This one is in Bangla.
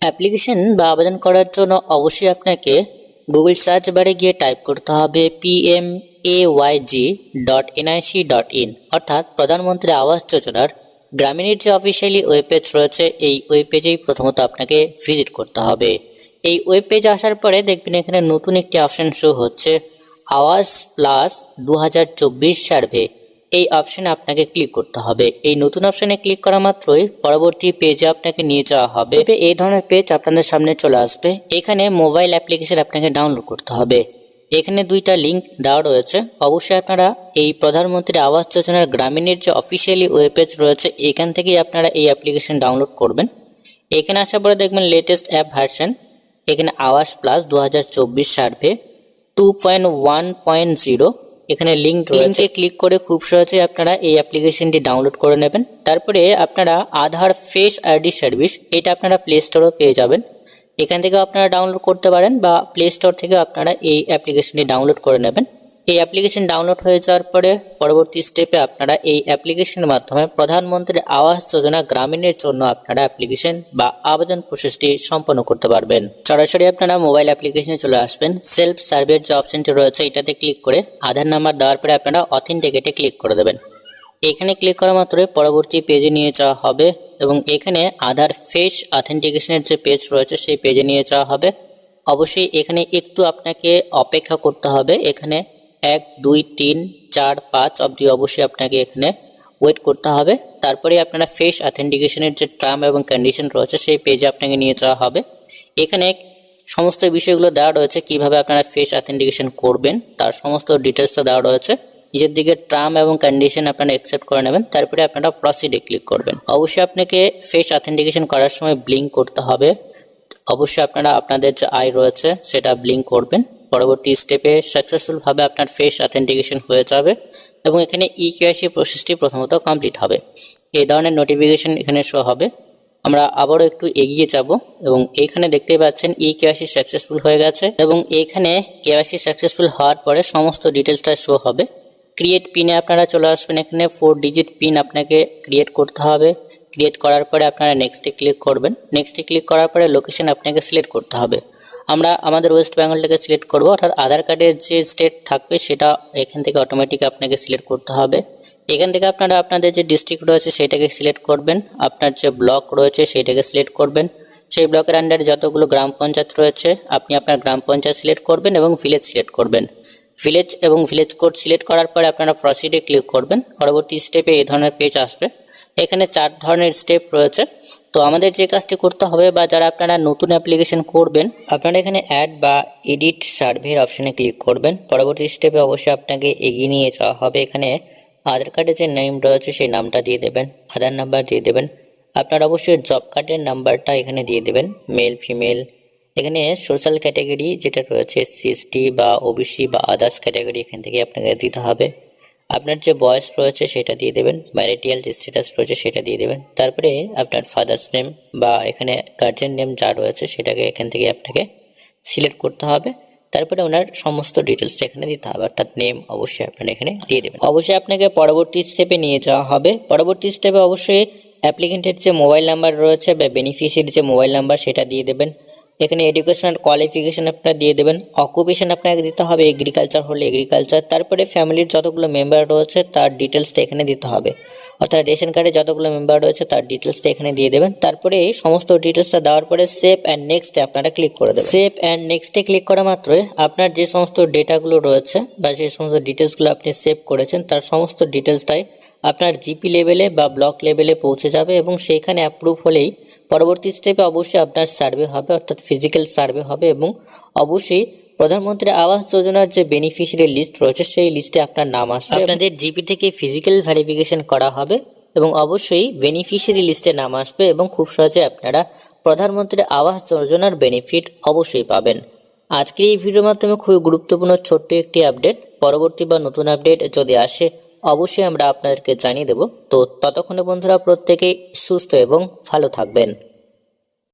অ্যাপ্লিকেশন বা আবেদন করার জন্য অবশ্যই আপনাকে গুগল সার্চ বারে গিয়ে টাইপ করতে হবে PMAYG.NIC.in অর্থাৎ প্রধানমন্ত্রী আবাস যোজনার গ্রামীণের যে অফিসিয়ালি ওয়েব পেজ রয়েছে এই ওয়েব পেজেই প্রথমত আপনাকে ভিজিট করতে হবে। এই ওয়েব পেজে আসার পরে দেখবেন এখানে নতুন একটি অপশন শো হচ্ছে আওয়াজ প্লাস 2024 সার্ভে। এই অপশনে আপনাকে ক্লিক করতে হবে। এই নতুন অপশনে ক্লিক করা মাত্রই পরবর্তী পেজে আপনাকে নিয়ে যাওয়া হবে। এই ধরনের পেজ আপনাদের সামনে চলে আসবে। এখানে মোবাইল অ্যাপ্লিকেশন আপনাকে ডাউনলোড করতে হবে। এখানে দুইটা লিঙ্ক দেওয়া রয়েছে। অবশ্যই আপনারা এই প্রধানমন্ত্রী আবাস যোজনার গ্রামীণের যে অফিসিয়ালি ওয়েব পেজ রয়েছে এখান থেকেই আপনারা এই অ্যাপ্লিকেশন ডাউনলোড করবেন। এখানে আসার পরে দেখবেন লেটেস্ট অ্যাপ ভার্সন, এখানে আওয়াজ প্লাস 2024 সার্ভে 2.1.0 এখানে লিঙ্কে ক্লিক করে খুব সহজে আপনারা এই অ্যাপ্লিকেশনটি ডাউনলোড করে নেবেন। তারপরে আপনারা আধার ফেস আইডি সার্ভিস এটা আপনারা প্লে স্টোরেও পেয়ে যাবেন। এখান থেকে আপনারা ডাউনলোড করতে পারেন বা প্লে স্টোর থেকে আপনারা এই অ্যাপ্লিকেশনটি ডাউনলোড করে নেবেন। এই অ্যাপ্লিকেশন ডাউনলোড হয়ে যাওয়ার পরে পরবর্তী স্টেপে আপনারা এই অ্যাপ্লিকেশনের মাধ্যমে প্রধানমন্ত্রী আবাস যোজনা গ্রামীণের জন্য আপনারা অ্যাপ্লিকেশন বা আবেদন প্রসেসটি সম্পন্ন করতে পারবেন। সরাসরি আপনারা মোবাইল অ্যাপ্লিকেশনে চলে আসবেন। সেলফ সার্ভের যে অপশনটি রয়েছে এটাতে ক্লিক করে আধার নাম্বার দেওয়ার পরে আপনারা অথেন্টিকেটে ক্লিক করে দেবেন। এখানে ক্লিক করা মাত্রই পরবর্তী পেজে নিয়ে যাওয়া হবে এবং এখানে আধার ফেস অথেন্টিকেশনের যে পেজ রয়েছে সেই পেজে নিয়ে যাওয়া হবে। অবশ্যই এখানে একটু আপনাকে অপেক্ষা করতে হবে। এখানে 1 2 3 4 5 অবধি অবশ্যই আপনাকে এখানে ওয়েট করতে হবে। তারপরে আপনারা ফেস অথেন্টিকেশনের যে টার্ম এবং কন্ডিশন রয়েছে সেই পেজে আপনাকে নিয়ে যাওয়া হবে। এখানে সমস্ত বিষয়গুলো দেওয়া রয়েছে, কিভাবে আপনারা ফেস অথেন্টিকেশন করবেন তার সমস্ত ডিটেলসটা দেওয়া রয়েছে। নিজের দিকে টার্ম এবং কন্ডিশন আপনারা অ্যাকসেপ্ট করে নেবেন। তারপরে আপনারা প্রসিডে ক্লিক করবেন। অবশ্যই আপনাকে ফেস অথেন্টিকেশন করার সময় ব্লিঙ্ক করতে হবে। অবশ্যই আপনারা আপনাদের যে আই রয়েছে সেটা ব্লিঙ্ক করবেন। পরবর্তী স্টেপে সাকসেসফুলভাবে আপনার ফেস অথেন্টিকেশন হয়ে যাবে এবং এখানে ইকেওয়াইসি প্রসেসটি প্রথমত কমপ্লিট হবে। এই ধরনের নোটিফিকেশন এখানে শো হবে। আমরা আবারও একটু এগিয়ে যাব এবং এখানে দেখতেই পাচ্ছেন ইকেওয়াইসি সাকসেসফুল হয়ে গেছে এবং এখানে কেওয়াইসি সাকসেসফুল হওয়ার পরে সমস্ত ডিটেলসটা শো হবে। ক্রিয়েট পিনে আপনারা চলে আসবেন। এখানে 4 ডিজিট পিন আপনাকে ক্রিয়েট করতে হবে। ক্রিয়েট করার পরে আপনারা নেক্সটে ক্লিক করবেন। নেক্সটে ক্লিক করার পরে লোকেশন আপনাকে সিলেক্ট করতে হবে। আমরা আমাদের ওয়েস্ট বেঙ্গলটাকে সিলেক্ট করব, অর্থাৎ আধার কার্ডের যে স্টেট থাকবে সেটা এখান থেকে অটোমেটিক আপনাকে সিলেক্ট করতে হবে। এখান থেকে আপনারা আপনাদের যে ডিস্ট্রিক্ট রয়েছে সেটাকে সিলেক্ট করবেন। আপনার যে ব্লক রয়েছে সেটাকে সিলেক্ট করবেন। সেই ব্লকের আন্ডারে যতগুলো গ্রাম পঞ্চায়েত রয়েছে আপনি আপনার গ্রাম পঞ্চায়েত সিলেক্ট করবেন এবং ভিলেজ সিলেক্ট করবেন। ভিলেজ এবং ভিলেজ কোড সিলেক্ট করার পরে আপনারা প্রসিডে ক্লিক করবেন। পরবর্তী স্টেপে এই ধরনের পেজ আসবে। এখানে 4 ধরনের স্টেপ রয়েছে। তো আমাদের যে কাজটি করতে হবে বা যারা আপনারা নতুন অ্যাপ্লিকেশন করবেন আপনারা এখানে অ্যাড বা এডিট সার্ভের অপশনে ক্লিক করবেন। পরবর্তী স্টেপে অবশ্যই আপনাকে এগিয়ে নিয়ে যাওয়া হবে। এখানে আধার কার্ডে যে নেম রয়েছে সেই নামটা দিয়ে দেবেন, আধার নাম্বার দিয়ে দেবেন। আপনার অবশ্যই জব কার্ডের নাম্বারটা এখানে দিয়ে দেবেন, মেল ফিমেল। এখানে সোশ্যাল ক্যাটাগরি যেটা রয়েছে এসসি বা ওবিসি বা আদার্স ক্যাটাগরি এখান থেকে আপনাকে দিতে হবে। আপনার যে বয়স রয়েছে সেটা দিয়ে দেবেন, ম্যারিটাল যে স্ট্যাটাস রয়েছে সেটা দিয়ে দেবেন। তারপরে আপনার ফাদার্স নেম বা এখানে গার্জেন নেম যা রয়েছে সেটাকে এখান থেকে আপনাকে সিলেক্ট করতে হবে। তারপরে ওনার সমস্ত ডিটেলসটা এখানে দিতে হবে, অর্থাৎ নেম অবশ্যই আপনারা এখানে দিয়ে দেবেন। অবশ্যই আপনাকে পরবর্তী স্টেপে নিয়ে যাওয়া হবে। পরবর্তী স্টেপে অবশ্যই অ্যাপ্লিকেন্টের যে মোবাইল নাম্বার রয়েছে বা বেনিফিশিয়ারির যে মোবাইল নাম্বার সেটা দিয়ে দেবেন। এখানে এডুকেশনাল কোয়ালিফিকেশন আপনারা দিয়ে দেবেন। অকুপেশন আপনাকে দিতে হবে, এগ্রিকালচার হলে এগ্রিকালচার। তারপরে ফ্যামিলির যতগুলো মেম্বার রয়েছে তার ডিটেলসটা এখানে দিতে হবে, অর্থাৎ রেশন কার্ডে যতগুলো মেম্বার রয়েছে তার ডিটেলসটা এখানে দিয়ে দেবেন। তারপরে এই সমস্ত ডিটেলসটা দেওয়ার পরে সেভ অ্যান্ড নেক্সটে আপনারা ক্লিক করে দেবেন। সেভ অ্যান্ড নেক্সটে ক্লিক করা মাত্রই আপনার যে সমস্ত ডেটাগুলো রয়েছে বা যে সমস্ত ডিটেলসগুলো আপনি সেভ করেছেন তার সমস্ত ডিটেলসটাই আপনার জিপি লেভেলে বা ব্লক লেভেলে পৌঁছে যাবে এবং সেইখানে অ্যাপ্রুভ হলেই পরবর্তী স্টেপে অবশ্যই আপনার সার্ভে হবে, অর্থাৎ ফিজিক্যাল সার্ভে হবে এবং অবশ্যই প্রধানমন্ত্রী আবাস যোজনার যে বেনিফিশিয়ারি লিস্ট রয়েছে সেই লিস্টে আপনার নাম আসবে। আপনাদের জিপি থেকে ফিজিক্যাল ভেরিফিকেশন করা হবে এবং অবশ্যই বেনিফিশিয়ারি লিস্টে নাম আসবে এবং খুব সহজে আপনারা প্রধানমন্ত্রী আবাস যোজনার বেনিফিট অবশ্যই পাবেন। আজকের এই ভিডিওর মাধ্যমে খুবই গুরুত্বপূর্ণ ছোট্ট একটি আপডেট। পরবর্তী বা নতুন আপডেট যদি আসে অবশ্যই আমরা আপনাদেরকে জানিয়ে দেব। তো ততক্ষণে বন্ধুরা প্রত্যেকেই সুস্থ এবং ভালো থাকবেন।